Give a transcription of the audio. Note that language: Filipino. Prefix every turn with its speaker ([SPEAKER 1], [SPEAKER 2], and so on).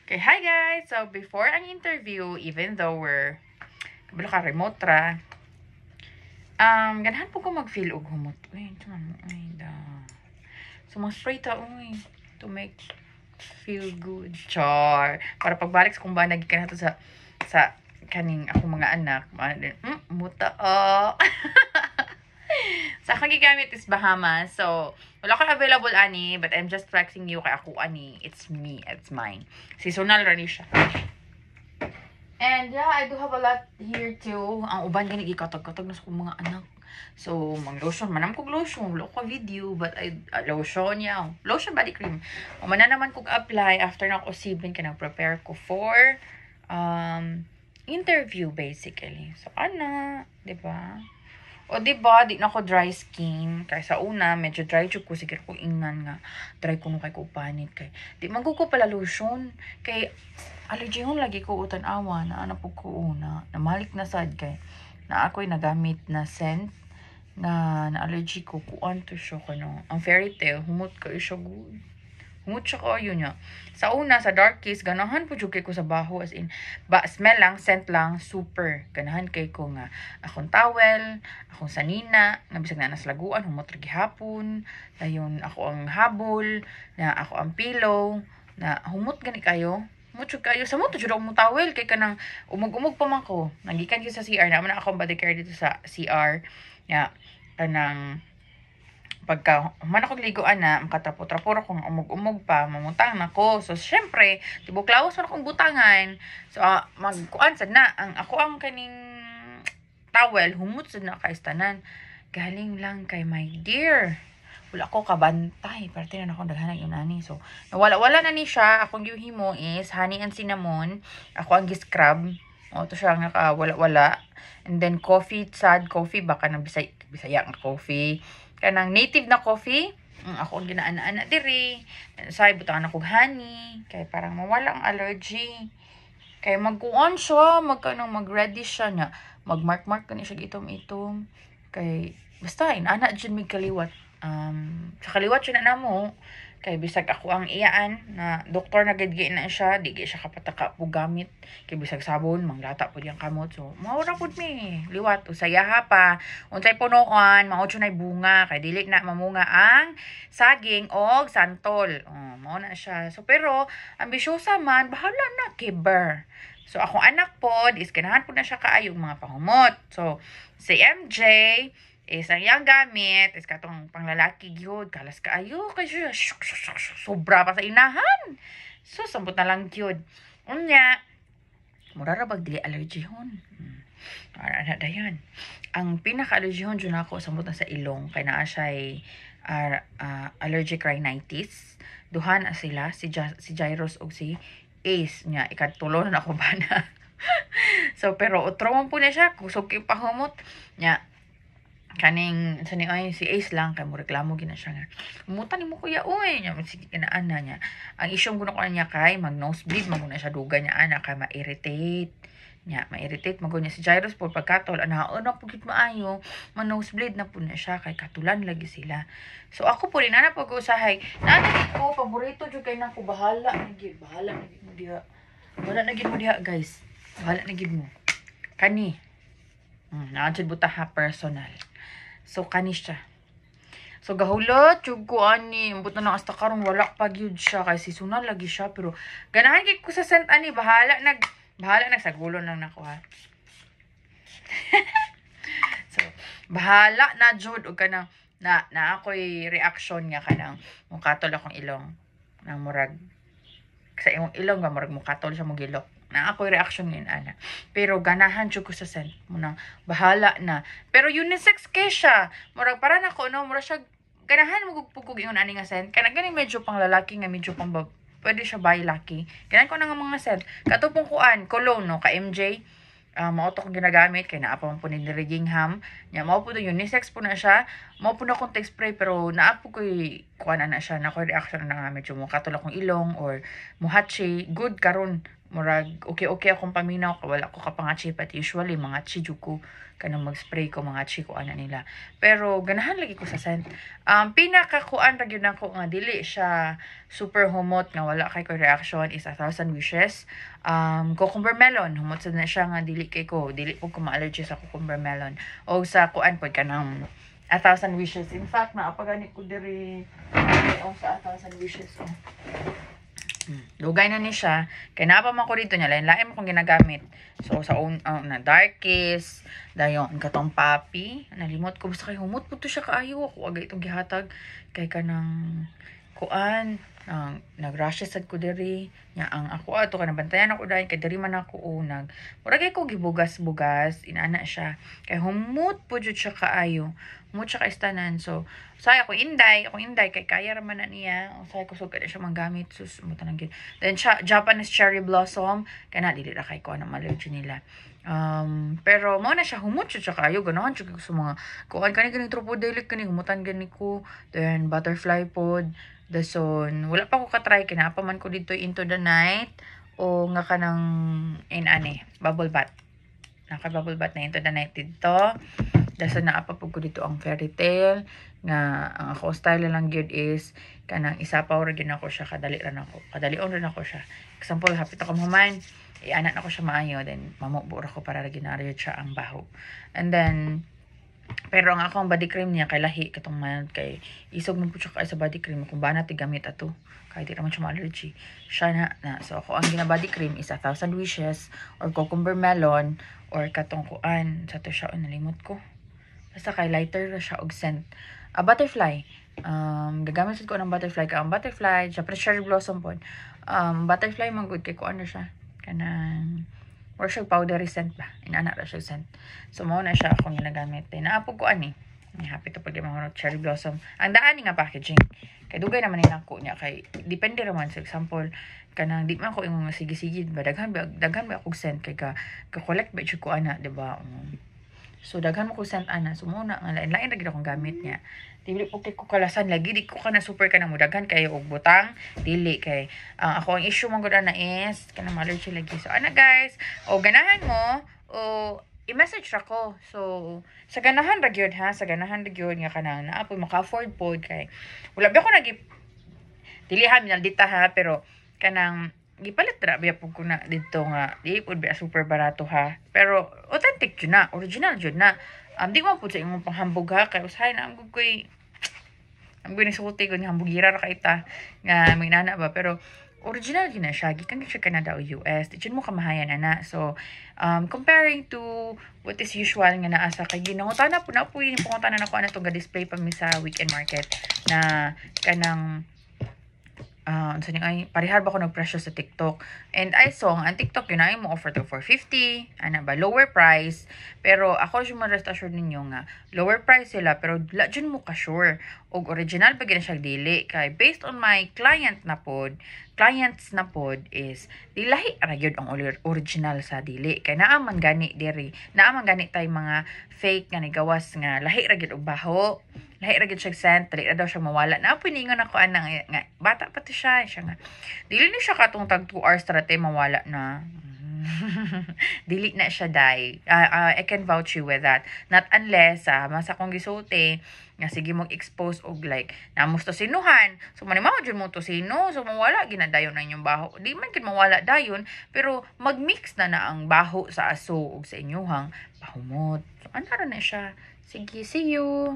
[SPEAKER 1] Okay, hi guys! So, before ang interview, even though we're kabalo ka remote ra, ganahan po ko mag-feel og humot. Uy, ito man, uy, da. So, mag-spray ta, uy, to make feel good. Char! Para pagbalik sa kung ba naging na to sa kaning akong mga anak, muta, oh. Sa akong gigamit is Bahamas. So, wala ko available ani, but I'm just flexing you kay ako ani. It's me, it's mine. Seasonal rin siya. And yeah, I do have a lot here too. Ang uban gani gikatag-katag na sa kong mga anak. So, mang lotion, manam kog lotion, wala ko video, but I lotion ya. Lotion body cream. O man na naman kog apply after na ko sibin ka prepare ko for interview basically. So, ana, 'di ba? O, diba, di na ako dry skin. Kaya sa una, medyo dry jud ko. Sige ko ingnan nga. Dry ko nung kay ko panit. Kay, di magko ko pala lotion. Kay, allergy hon lagi ko utan awa. Na ano po ko una. Namalik na sad kay. Na ako'y nagamit na scent. Na allergy ko. Kuan to siya ko no. Ang fairy tale, humot ka siya good. Humot siya ko yun niya. Sa una, sa dark kiss, ganahan po jud kay ko sa baho. As in, smell lang, scent lang, super. Ganahan kay ko nga. Akong towel, akong sanina, nga bisag na naslaguan, humot ra gihapon. Dayon, ako ang habol, na ako ang pillow, na humot gani kayo. Humot jud kayo. Sa mo, jud ako mo towel. Kay kanang umog-umog pa man ko. Nagikan ko sa CR. Naman akong body care dito sa CR. Ya, kanang pagka man ako liguan na makatrapo-trapo ra kung umog-umog pa mamutang na ko. So syempre tibok lawas man akong butangan. So magkuan sad na ang ako ang kaning towel humot sad na kay tanan galing lang kay my dear. Wala ko kabantay parte na akong daghanan yun ani. So nawala-wala na ni siya. Akong gihimo is honey and cinnamon. Ako ang gi-scrub. O to siya nga wala-wala. And then coffee, sad coffee baka nang bisaya nga coffee. Kanang native na coffee, ako ang ginaana-ana diri. Say butangan ako honey, kay parang mawala ang allergy. Kay magkuon siya, mag-ready siya na. Mag-mark-mark kani siya itom-itom. Kay basta inana jud mig kaliwat. Sa kaliwat siya na namo. Kay bisag ako ang iyaan na doktor na gid na siya, di siya kapataka po gamit. Kay bisag sabon, manglata po diyang kamot. So, maura pud mi. Liwat, usayaha pa. Unsay punuan, maudyo nay bunga. Kay dili na mamunga ang saging o santol. Mao na siya. So, pero, ambisyosa man, bahala na, kiber. So, akong anak pod, is ganahan po na siya kaayong mga pahumot. So, si MJ, is ang iyang gamit is katong panglalaki gyud kalas kaayo kay siya sobra pa sa inahan. So sambot na lang gyud. Unya mura ra bag dili allergy hon. Ara na dayon. Ang pinaka-allergy hon jud nako sambot na sa ilong kay naa siya allergic rhinitis. Duha na sila si Jairus ug si Ace nya ikatulo na ako bana. So pero utro man po na siya kusog kay pahumot nya kaning sa ni ay si Ace lang kay mo reklamo gina siya nga umutan nimo kuya oy nya sige kinaan na niya ang isyong guno ko niya kay mag nosebleed maguna siya duga niya ana kay ma-irritate maguna si Jairus po pagkatol ana ano pugit maayo man nosebleed na po na siya kay katulan lagi sila. So ako po rin ana pag-usahay nana ko paborito jud kay nako bahala na gid mo diha wala na gid mo diha guys bahala na gid mo kani naadjud butaha personal. So, kani siya. So, gahulot, yung ko ani, ambot na hasta karon wala pa gyud siya, kay seasonal lagi siya, pero, ganahan kay ko sa scent ani, bahala sa gulon lang nako ha. So, bahala na jud, o kanang, na ako'y reaction nga kanang, mukatol akong ilong, na murag, sa imong ilong nga, murag mukatol siya mong gilok. Na ako'y reaction ngayon, ana. Pero ganahan jud ko sa scent mo nang bahala na. Pero unisex kay siya. Murag para na ko no, murag siya ganahan mo pugpugog ingon ani nga scent. Kana gani medyo pang lalaki nga medyo pang pwede siya by lucky. Ganahan ko na nga mga scent. Katupong kuan, cologne no, ka MJ. Mao to kong ginagamit kay naa pa man po ni Gingham. Nya mao po to unisex po na siya. Mao po na kong text spray pero naa po koy kuan na siya na ko reaction na nga medyo mo katulak kong ilong or muhatsi good karon murag okay akong paminaw wala ko kapangachi but usually mga chi ko kanang mag-spray ko mga chi ko ana nila. Pero ganahan lagi ko sa scent. Pinakakuan ra gyud nako nga dili siya super humot nga wala kay ko reaction is 1,000 wishes. Cucumber melon humot sad na siya nga dili ko ma-allergy sa cucumber melon o sa kuan pod kanang 1,000 wishes. In fact naapagani ko diri sa 1,000 wishes. Lugay na ni siya. Kaya napaman ko dito niya. Lain-lain mo kung ginagamit. So, sa na Dark Kiss. Dayon, katong Papi. Nalimot ko. Basta kay humot po to siya kaayo. Ako agay itong gihatag. Kay ka ng kuan. Nag-rushes ko diri. Nya ang ako ato ka nabantayan ako dahil. Kay diri man ako unag. Muragay ko gibugas-bugas. Inaana siya. Kay humot po dyan siya kaayo. Humot siya kaistanan. So, saya ako inday kay kaya raman na niya. Saya ko sugad siya manggamit sus mo tanang gid. Then Japanese cherry blossom kana dili ra kay ko na allergy nila. Pero mo na siya humot siya kayo ganahan siya sa mga kuan kani tropodelic kani humutan gani ko. Then butterfly pod dason wala pa ko ka-try kinapa man ko dito into the night o nga kanang bubble bath. Naka-bubble bath na into the night dito. Dason naapapog ko dito ang fairy tale nga ang ako style lang gyud is kanang isapaw ra gyud ako siya kadalion rin ako siya. Example hapit ako maman anak na ko siya maayo then mamubo ra ko para ra ginaryo siya ang baho. And then pero ang akong body cream niya kay lahi katong man kay isog man po siya kay sa body cream kung ba na tigamit ato kay di naman siya ma-allergy siya na. So ako ang gina body cream is 1,000 wishes or cucumber melon or katong kuan sa to siya nalimot ko. Basta kay lighter ra siya og scent. Butterfly. Gagamit ko ng butterfly ka. Ang butterfly, syempre cherry blossom po. Butterfly man good kay ko ano siya. Kanang or siya powdery scent ba. Inana ra siya scent. So mao na siya akong ginagamit. Naapog ko ani. Happy to pag mga cherry blossom. Ang daan ni nga packaging. Kay dugay naman nila ko niya kay depende ra man sa example kanang di man ko imong sige-sige ba daghan ba akong scent kay ka collect ba ko ana, di ba? So daghan mo ko scent ana. So muna nga lain ra gid akong gamit niya. Dili ko kay ko kalasan lagi di ko kana super kana mo daghan kay og butang dili kay ako ang issue man gud na is kana allergy lagi. So ana guys, o ganahan mo o i-message ra ko. So sa ganahan ra gyud ha, sa ganahan ra gyud nga kanang naapoy maka-afford pod kay wala ba ko dili ha minaldita ha pero kanang gipalit ra biya pug ko na dito nga di pud biya super barato ha pero authentic jud na original jud na di mo pud sa imong panghambog ha kay usahay na ang gugoy ni sulti ko ni hambugira ra kaita nga may nana ba pero original yun na siya gikan siya Canada o US di jud mo kamahayan ana. So comparing to what is usual nga naa sa kay ginangutana po na po yung pangutana nako ana tong ga-display pa mi sa weekend market na kanang so ay parihar ba ko nagpresyo sa TikTok and I saw ang TikTok yun ay mo offer to 450 ana ba lower price pero ako yung rest assured ninyo nga lower price sila pero la dyan mo ka sure og original pa gina siya dili kay based on my clients na pod is dilahi ra gyud ang original sa dili kay naaman gani diri naaman gani tay mga fake nga nigawas nga lahi ra gyud og baho lahi ra gyud siya scent dili ra daw siya mawala na piningon ako anang nga bata pa to siya nga dili ni siya katong tag 2 hours strate mawala na. Dili na siya dai. I can vouch you with that. Not unless masa kong gisulti nga sige mag-expose og like namos to sinuhan. So manimaw jud mo to sino. So mawala ginadayon na inyong baho. Di man gid mawala dayon pero mag-mix na ang baho sa aso ug sa inyuhang pahumot. So ana na siya. Sige, see you.